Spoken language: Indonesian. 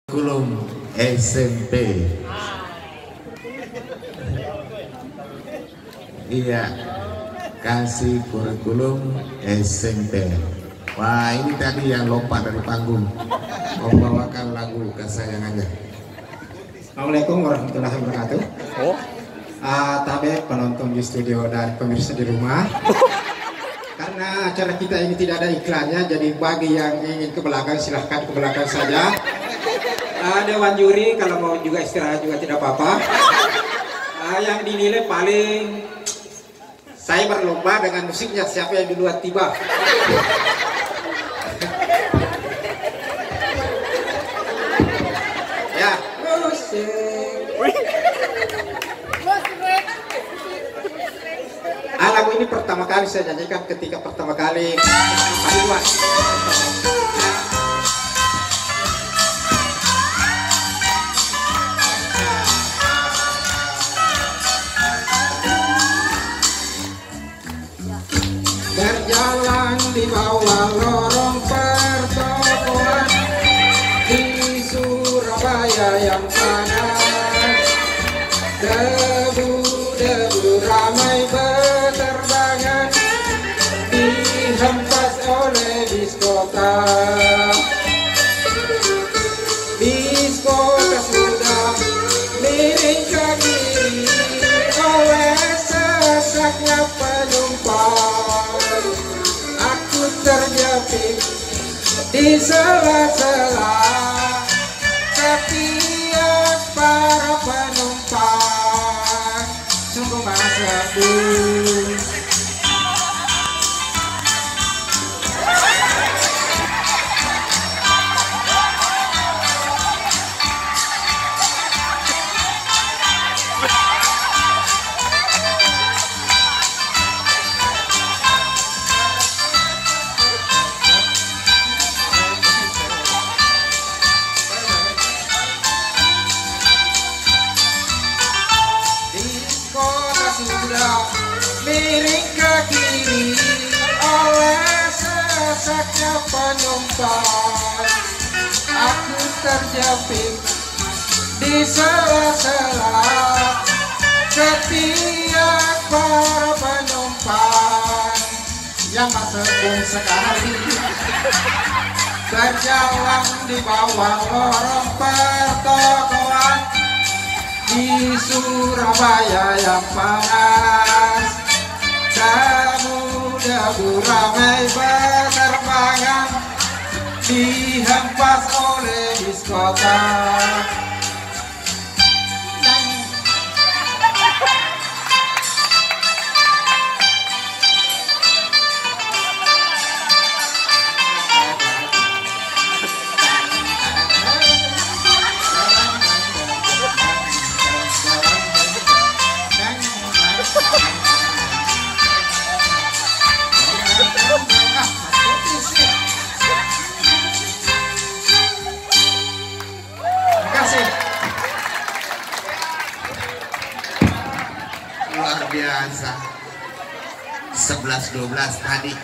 Kurikulum SMP. Iya, kasih kurikulum SMP. Wah, ini tadi yang lompat dari panggung membawakan lagu kesayangannya. Assalamualaikum warahmatullahi wabarakatuh. Tabe penonton di studio dan pemirsa di rumah. Karena acara kita ini tidak ada iklannya, jadi bagi yang ingin ke belakang silahkan ke belakang saja. Dewan juri kalau mau juga istirahat juga tidak apa-apa. Yang dinilai paling saya berlomba dengan musiknya, siapa yang duluan tiba. Ya, musik. Lagu ini pertama kali saya nyanyikan ketika pertama kali Pariwan. Berjalan di bawah lorong pertokoan di Surabaya yang panas, debu-debu ramai berterbangan dihempas oleh biskota. Biskota sudah miring ke kiri oleh sesaknya penumpang. Aku terjepit di sela-sela setiap para penumpang. Sungguh sedih. Miring ke kiri oleh sesaknya penumpang. Aku terjepit di sela-sela setiap para penumpang yang masuk sekali berjalan di bawah lorong pertokoan di Surabaya yang panas. Debu-debu ramai berterbangan dihempas oleh biskota. Luar biasa. 11-12 tadi.